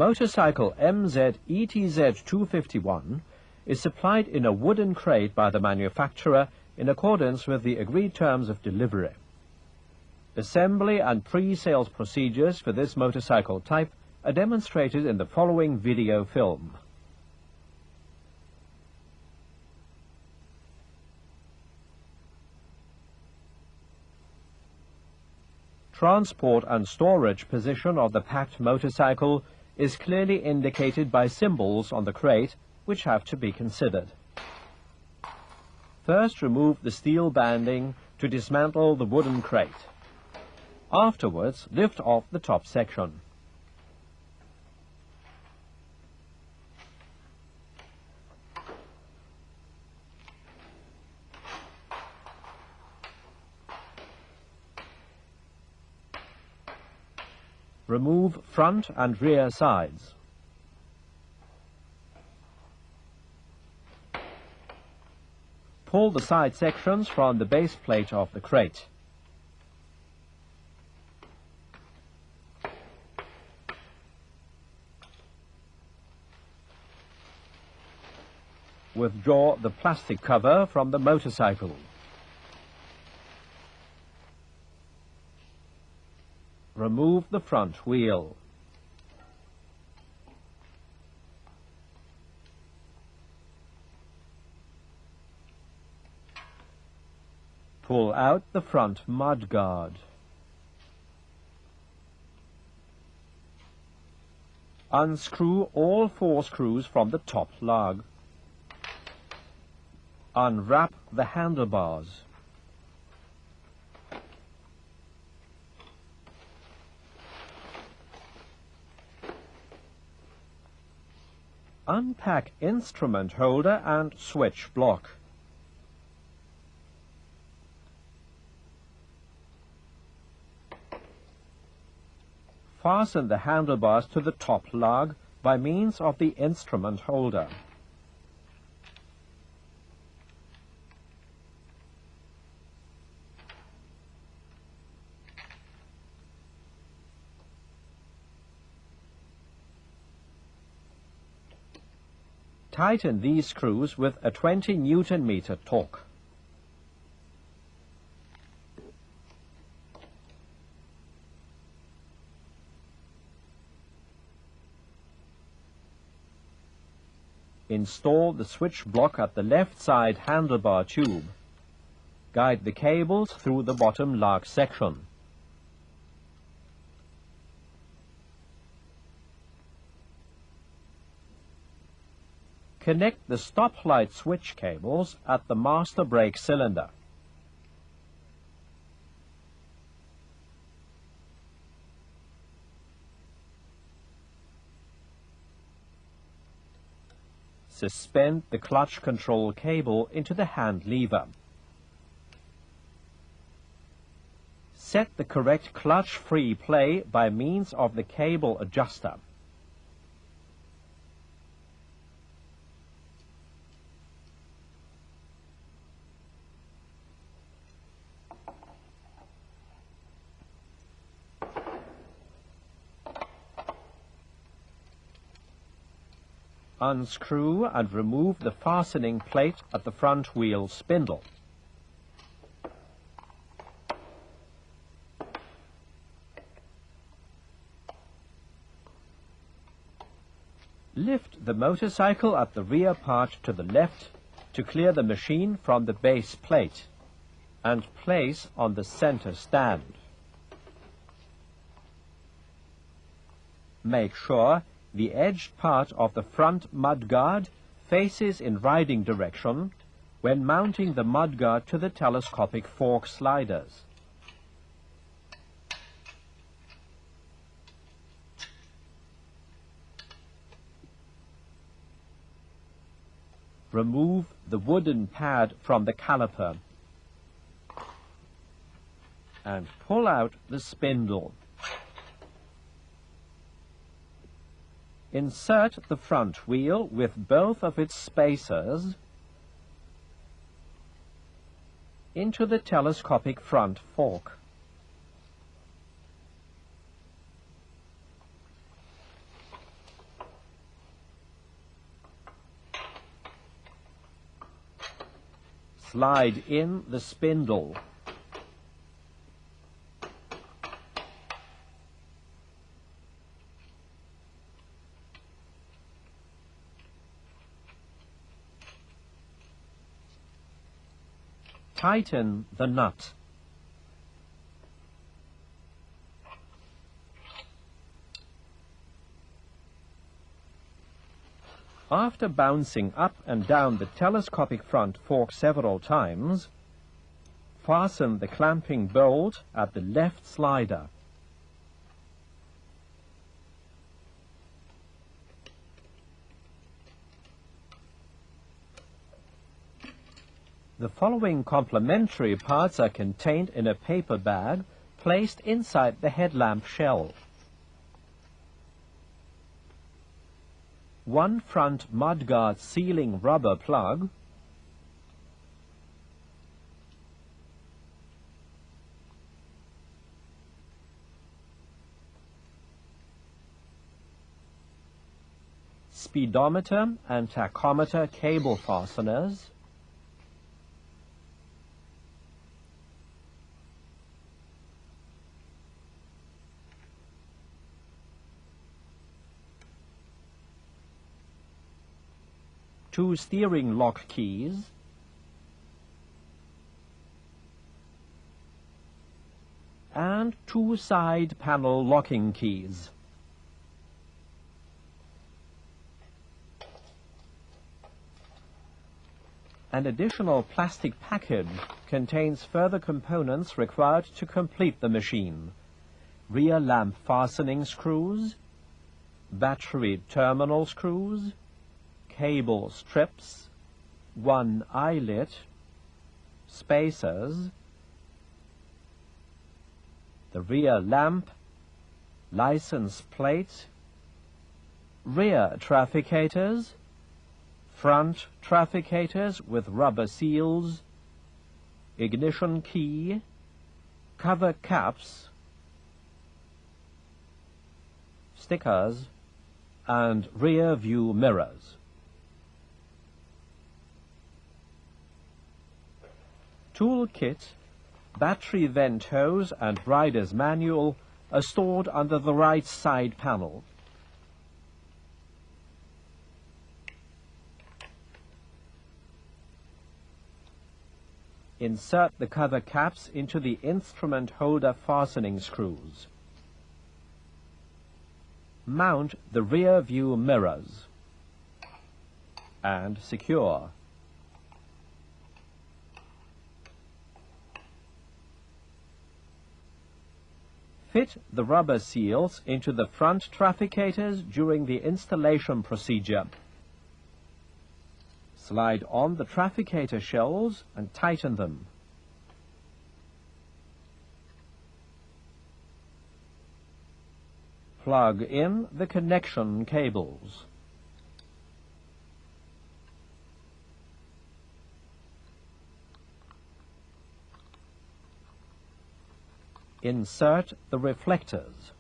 motorcycle MZ ETZ 251 is supplied in a wooden crate by the manufacturer in accordance with the agreed terms of delivery. Assembly and pre-sales procedures for this motorcycle type are demonstrated in the following video film. Transport and storage position of the packed motorcycle is clearly indicated by symbols on the crate which have to be considered. First, remove the steel banding to dismantle the wooden crate. Afterwards, lift off the top section. Remove front and rear sides. Pull the side sections from the base plate of the crate. Withdraw the plastic cover from the motorcycle. Remove the front wheel. Pull out the front mudguard. Unscrew all 4 screws from the top lug. Unwrap the handlebars. Unpack instrument holder and switch block. Fasten the handlebars to the top lug by means of the instrument holder. Tighten these screws with a 20 Newton-meter torque. Install the switch block at the left side handlebar tube. Guide the cables through the bottom lug section. Connect the stoplight switch cables at the master brake cylinder. Suspend the clutch control cable into the hand lever. Set the correct clutch-free play by means of the cable adjuster. Unscrew and remove the fastening plate at the front wheel spindle. Lift the motorcycle at the rear part to the left to clear the machine from the base plate and place on the center stand. Make sure the edged part of the front mudguard faces in riding direction when mounting the mudguard to the telescopic fork sliders. Remove the wooden pad from the caliper and pull out the spindle. Insert the front wheel with both of its spacers into the telescopic front fork. Slide in the spindle. Tighten the nut. After bouncing up and down the telescopic front fork several times, fasten the clamping bolt at the left slider. The following complementary parts are contained in a paper bag placed inside the headlamp shell. One front Mudguard sealing rubber plug, speedometer and tachometer cable fasteners, two steering lock keys, and two side panel locking keys. An additional plastic package contains further components required to complete the machine: rear lamp fastening screws, battery terminal screws, cable strips, one eyelet, spacers, the rear lamp, license plate, rear trafficators, front trafficators with rubber seals, ignition key, cover caps, stickers, and rear view mirrors. Tool kit, battery vent hose, and rider's manual are stored under the right side panel. Insert the cover caps into the instrument holder fastening screws. Mount the rear view mirrors and secure. Fit the rubber seals into the front trafficators during the installation procedure. Slide on the trafficator shells and tighten them. Plug in the connection cables. Insert the reflectors.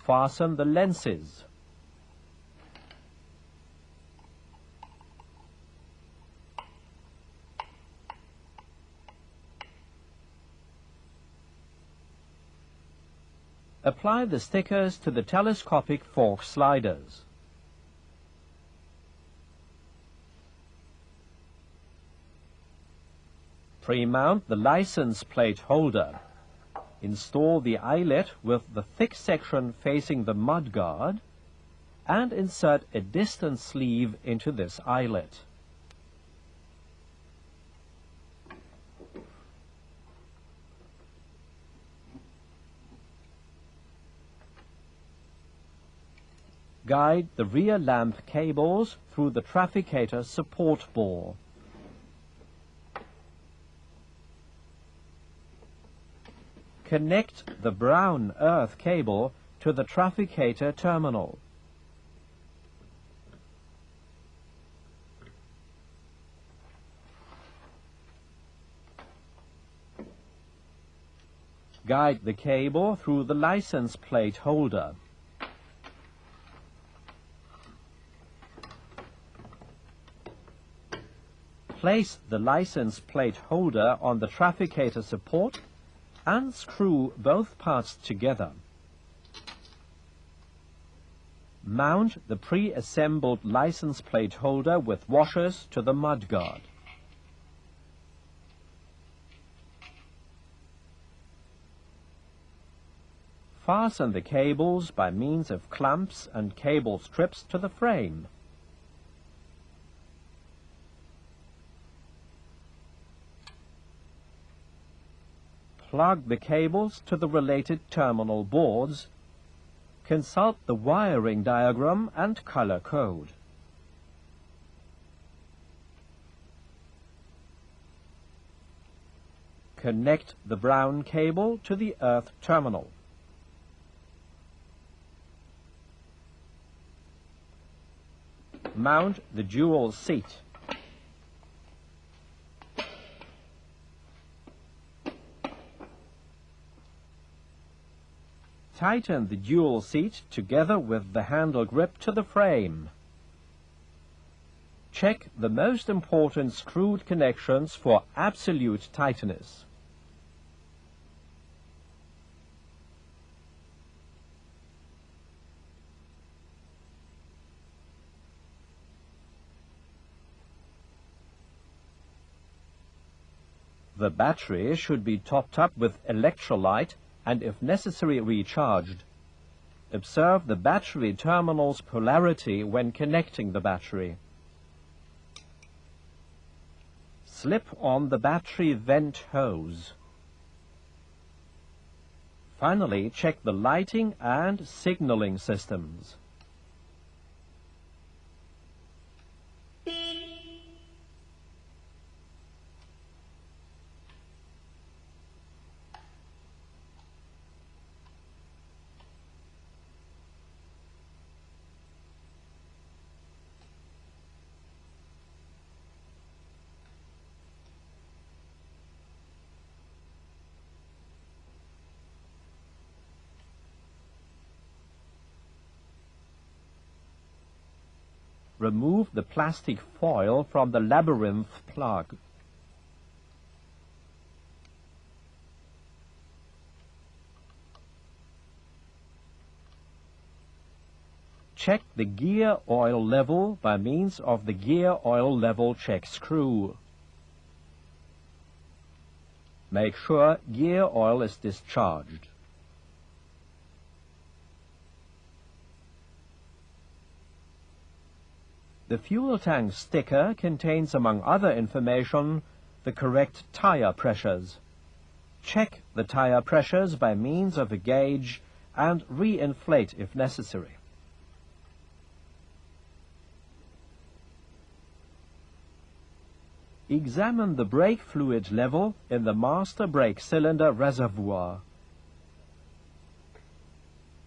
Fasten the lenses. Apply the stickers to the telescopic fork sliders. Pre-mount the license plate holder. Install the eyelet with the thick section facing the mudguard and insert a distance sleeve into this eyelet. Guide the rear lamp cables through the trafficator support bore. Connect the brown earth cable to the trafficator terminal. Guide the cable through the license plate holder. Place the license plate holder on the trafficator support and screw both parts together. Mount the pre-assembled license plate holder with washers to the mudguard. Fasten the cables by means of clamps and cable strips to the frame. Plug the cables to the related terminal boards. Consult the wiring diagram and color code. Connect the brown cable to the earth terminal. Mount the dual seat. Tighten the dual seat together with the handle grip to the frame. Check the most important screwed connections for absolute tightness. The battery should be topped up with electrolyte and, if necessary, recharged. Observe the battery terminal's polarity when connecting the battery. Slip on the battery vent hose. Finally, check the lighting and signaling systems. Remove the plastic foil from the labyrinth plug. Check the gear oil level by means of the gear oil level check screw. Make sure gear oil is discharged. The fuel tank sticker contains, among other information, the correct tire pressures. Check the tire pressures by means of a gauge and re-inflate if necessary. Examine the brake fluid level in the master brake cylinder reservoir.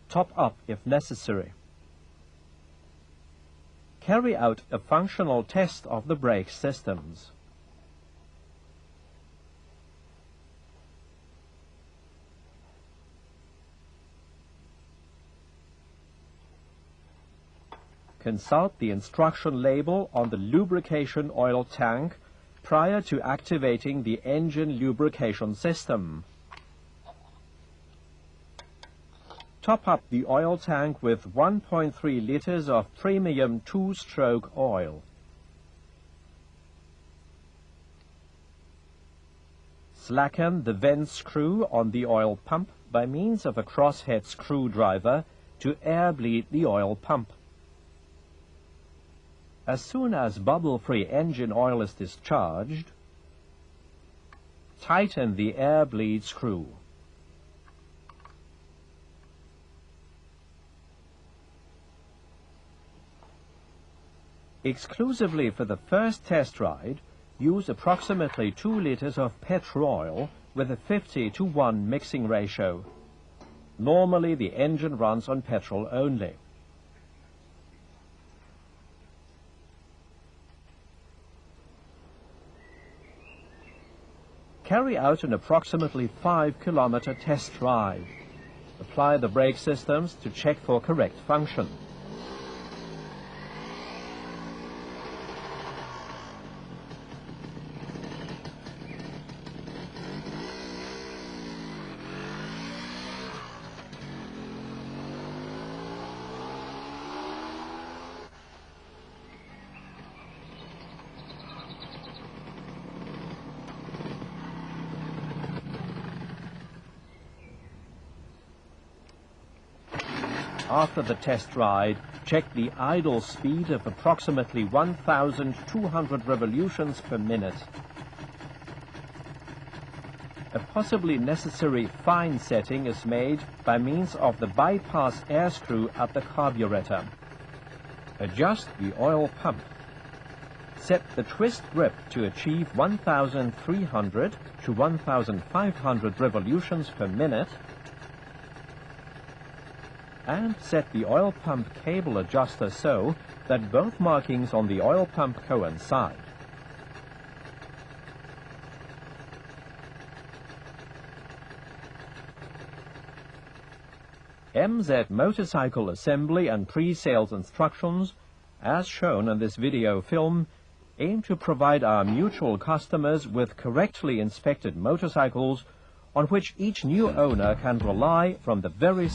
Top up if necessary. Carry out a functional test of the brake systems. Consult the instruction label on the lubrication oil tank prior to activating the engine lubrication system. Top up the oil tank with 1.3 liters of premium two-stroke oil. Slacken the vent screw on the oil pump by means of a crosshead screwdriver to air bleed the oil pump. As soon as bubble-free engine oil is discharged, tighten the air bleed screw. Exclusively for the first test ride, use approximately 2 liters of petrol with a 50:1 mixing ratio. Normally the engine runs on petrol only. Carry out an approximately 5-kilometer test drive. Apply the brake systems to check for correct function. after the test ride, check the idle speed of approximately 1,200 revolutions per minute. A possibly necessary fine setting is made by means of the bypass air screw at the carburetor. Adjust the oil pump. Set the twist grip to achieve 1,300 to 1,500 revolutions per minute, and set the oil pump cable adjuster so that both markings on the oil pump coincide. MZ motorcycle assembly and pre-sales instructions, as shown in this video film, aim to provide our mutual customers with correctly inspected motorcycles on which each new owner can rely from the very